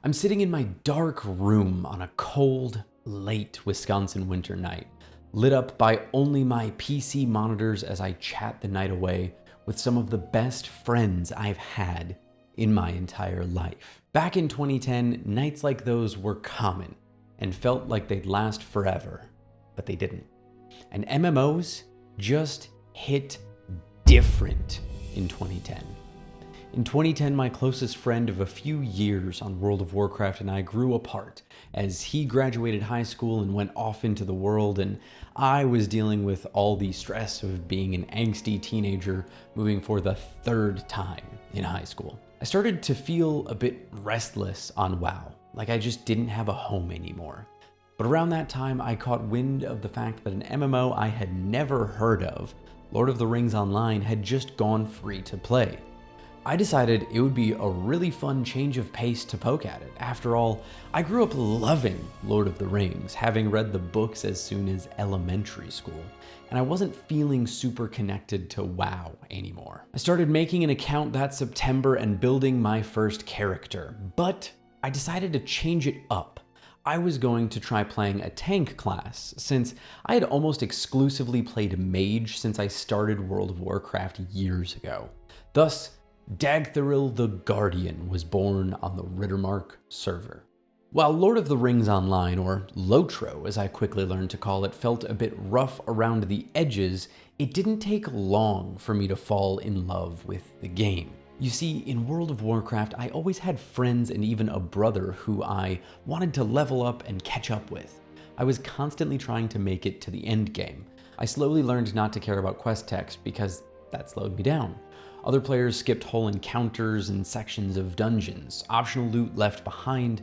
I'm sitting in my dark room on a cold, late Wisconsin winter night, lit up by only my PC monitors as I chat the night away with some of the best friends I've had in my entire life. Back in 2010, nights like those were common and felt like they'd last forever, but they didn't. And MMOs just hit different in 2010. In 2010, my closest friend of a few years on World of Warcraft and I grew apart as he graduated high school and went off into the world, and I was dealing with all the stress of being an angsty teenager moving for the third time in high school. I started to feel a bit restless on WoW, like I just didn't have a home anymore. But around that time, I caught wind of the fact that an MMO I had never heard of, Lord of the Rings Online, had just gone free to play. I decided it would be a really fun change of pace to poke at it. After all, I grew up loving Lord of the Rings, having read the books as soon as elementary school, and I wasn't feeling super connected to WoW anymore. I started making an account that September and building my first character, but I decided to change it up. I was going to try playing a tank class, since I had almost exclusively played mage since I started World of Warcraft years ago. Thus, Dagthoril the Guardian was born on the Rittermark server. While Lord of the Rings Online, or Lotro as I quickly learned to call it, felt a bit rough around the edges, it didn't take long for me to fall in love with the game. You see, in World of Warcraft, I always had friends and even a brother who I wanted to level up and catch up with. I was constantly trying to make it to the end game. I slowly learned not to care about quest text because that slowed me down. Other players skipped whole encounters and sections of dungeons, optional loot left behind,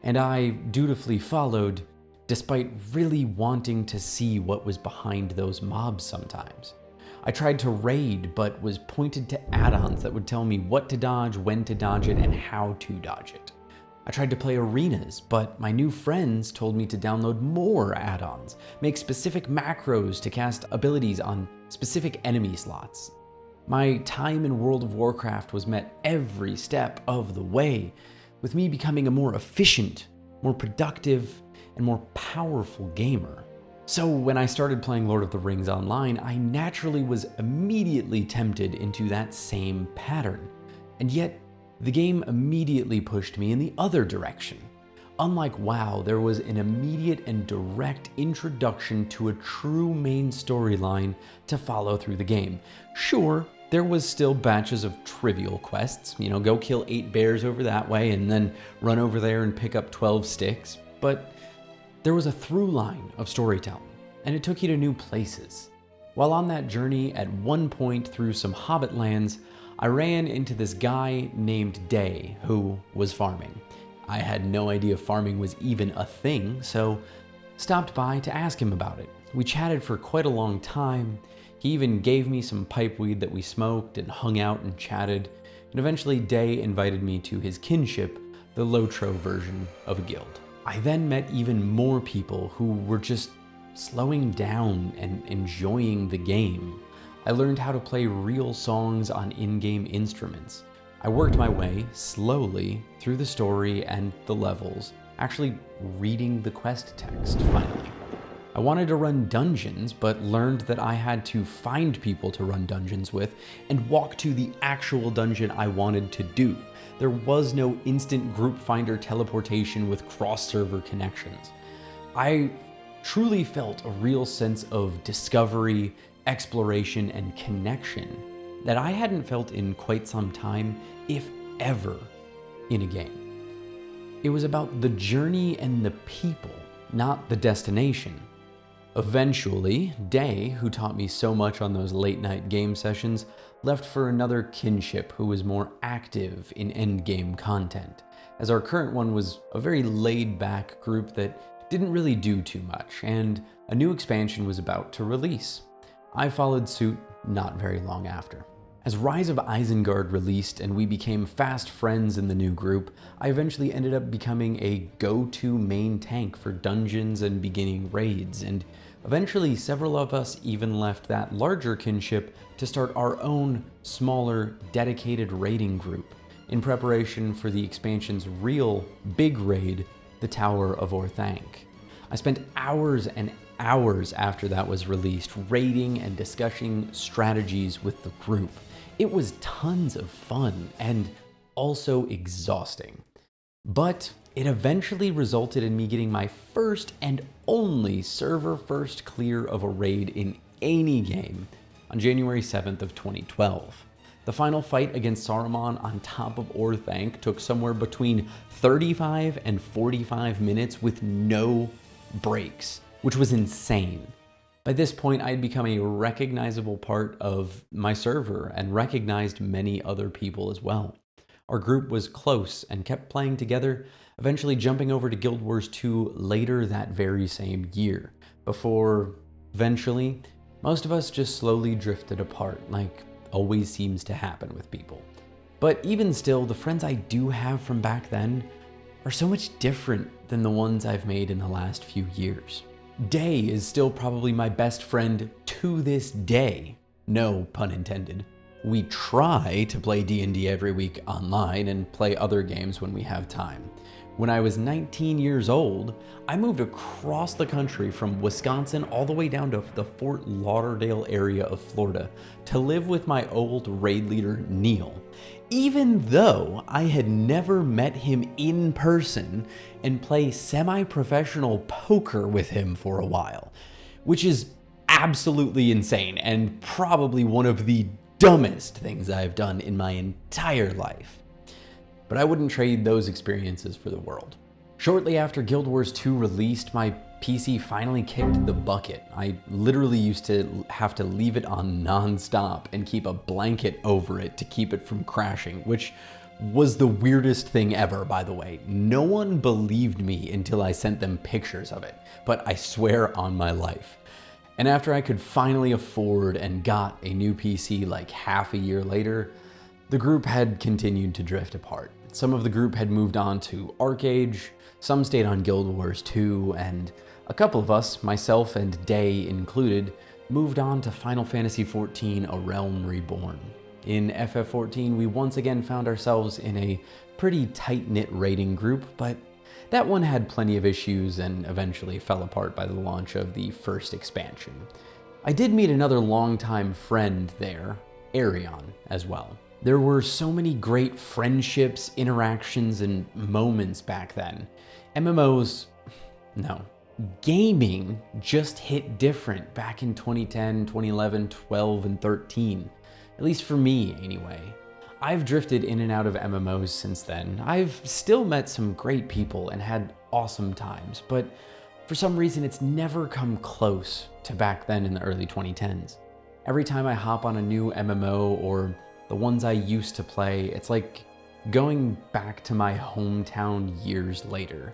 and I dutifully followed, despite really wanting to see what was behind those mobs sometimes. I tried to raid, but was pointed to add-ons that would tell me what to dodge, when to dodge it, and how to dodge it. I tried to play arenas, but my new friends told me to download more add-ons, make specific macros to cast abilities on specific enemy slots. My time in World of Warcraft was met every step of the way, with me becoming a more efficient, more productive, and more powerful gamer. So when I started playing Lord of the Rings Online, I naturally was immediately tempted into that same pattern. And yet, the game immediately pushed me in the other direction. Unlike WoW, there was an immediate and direct introduction to a true main storyline to follow through the game. Sure, there was still batches of trivial quests, go kill 8 bears over that way and then run over there and pick up 12 sticks, but there was a through line of storytelling, and it took you to new places. While on that journey, at one point through some hobbit lands, I ran into this guy named Day who was farming. I had no idea farming was even a thing, so stopped by to ask him about it. We chatted for quite a long time. He even gave me some pipeweed that we smoked and hung out and chatted, and eventually Day invited me to his kinship, the Lotro version of a guild. I then met even more people who were just slowing down and enjoying the game. I learned how to play real songs on in-game instruments. I worked my way slowly through the story and the levels, actually reading the quest text finally. I wanted to run dungeons, but learned that I had to find people to run dungeons with and walk to the actual dungeon I wanted to do. There was no instant group finder teleportation with cross-server connections. I truly felt a real sense of discovery, exploration, and connection that I hadn't felt in quite some time, if ever, in a game. It was about the journey and the people, not the destination. Eventually, Day, who taught me so much on those late-night game sessions, left for another kinship who was more active in endgame content, as our current one was a very laid-back group that didn't really do too much, and a new expansion was about to release. I followed suit not very long after. As Rise of Isengard released and we became fast friends in the new group, I eventually ended up becoming a go-to main tank for dungeons and beginning raids, and eventually several of us even left that larger kinship to start our own smaller, dedicated raiding group, in preparation for the expansion's real big raid, the Tower of Orthanc. I spent hours and hours after that was released raiding and discussing strategies with the group. It was tons of fun and also exhausting. But it eventually resulted in me getting my first and only server first clear of a raid in any game on January 7th of 2012. The final fight against Saruman on top of Orthanc took somewhere between 35 and 45 minutes with no breaks, which was insane. By this point, I had become a recognizable part of my server and recognized many other people as well. Our group was close and kept playing together, eventually jumping over to Guild Wars 2 later that very same year, before eventually most of us just slowly drifted apart, like always seems to happen with people. But even still, the friends I do have from back then are so much different than the ones I've made in the last few years. Day is still probably my best friend to this day. No pun intended. We try to play D&D every week online and play other games when we have time. When I was 19 years old, I moved across the country from Wisconsin all the way down to the Fort Lauderdale area of Florida to live with my old raid leader, Neil, even though I had never met him in person and play semi-professional poker with him for a while, which is absolutely insane and probably one of the dumbest things I've done in my entire life. But I wouldn't trade those experiences for the world. Shortly after Guild Wars 2 released, my PC finally kicked the bucket. I literally used to have to leave it on non-stop and keep a blanket over it to keep it from crashing, which was the weirdest thing ever, by the way. No one believed me until I sent them pictures of it, but I swear on my life. And after I could finally afford and got a new PC like half a year later, the group had continued to drift apart. Some of the group had moved on to ArcAge, some stayed on Guild Wars 2, and a couple of us, myself and Day included, moved on to Final Fantasy XIV: A Realm Reborn. In FF14, we once again found ourselves in a pretty tight-knit raiding group, but that one had plenty of issues and eventually fell apart by the launch of the first expansion. I did meet another longtime friend there, Arion, as well. There were so many great friendships, interactions, and moments back then. Gaming just hit different back in 2010, 2011, 12, and 13. At least for me, anyway. I've drifted in and out of MMOs since then. I've still met some great people and had awesome times, but for some reason it's never come close to back then in the early 2010s. Every time I hop on a new MMO or the ones I used to play, it's like going back to my hometown years later.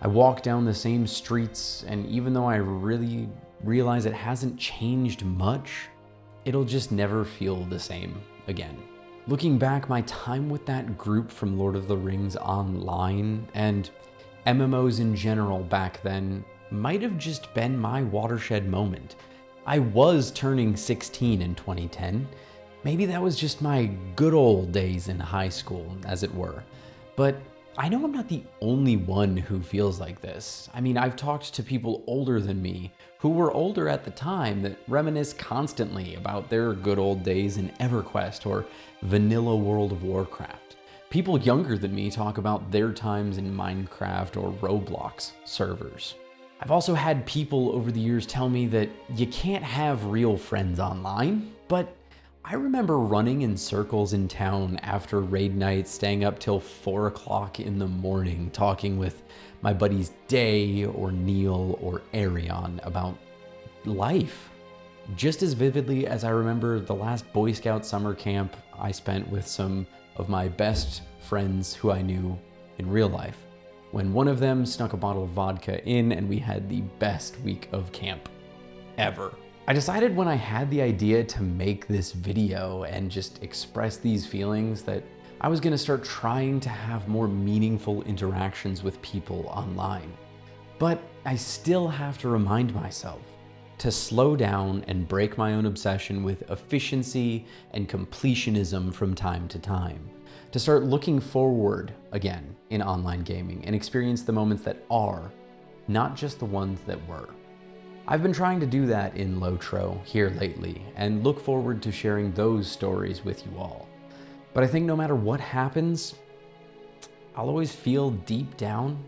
I walk down the same streets, and even though I really realize it hasn't changed much, it'll just never feel the same again. Looking back, my time with that group from Lord of the Rings Online and MMOs in general back then might have just been my watershed moment. I was turning 16 in 2010. Maybe that was just my good old days in high school, as it were. But I know I'm not the only one who feels like this. I mean, I've talked to people older than me who were older at the time that reminisce constantly about their good old days in EverQuest or vanilla World of Warcraft. People younger than me talk about their times in Minecraft or Roblox servers. I've also had people over the years tell me that you can't have real friends online, but I remember running in circles in town after raid night, staying up till 4 o'clock in the morning, talking with my buddies Day or Neil or Arion about life. Just as vividly as I remember the last Boy Scout summer camp I spent with some of my best friends who I knew in real life, when one of them snuck a bottle of vodka in and we had the best week of camp ever. I decided when I had the idea to make this video and just express these feelings that I was gonna start trying to have more meaningful interactions with people online. But I still have to remind myself, to slow down and break my own obsession with efficiency and completionism from time to time, to start looking forward again in online gaming and experience the moments that are, not just the ones that were. I've been trying to do that in Lotro here lately and look forward to sharing those stories with you all. But I think no matter what happens, I'll always feel deep down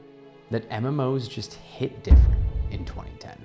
that MMOs just hit different in 2010.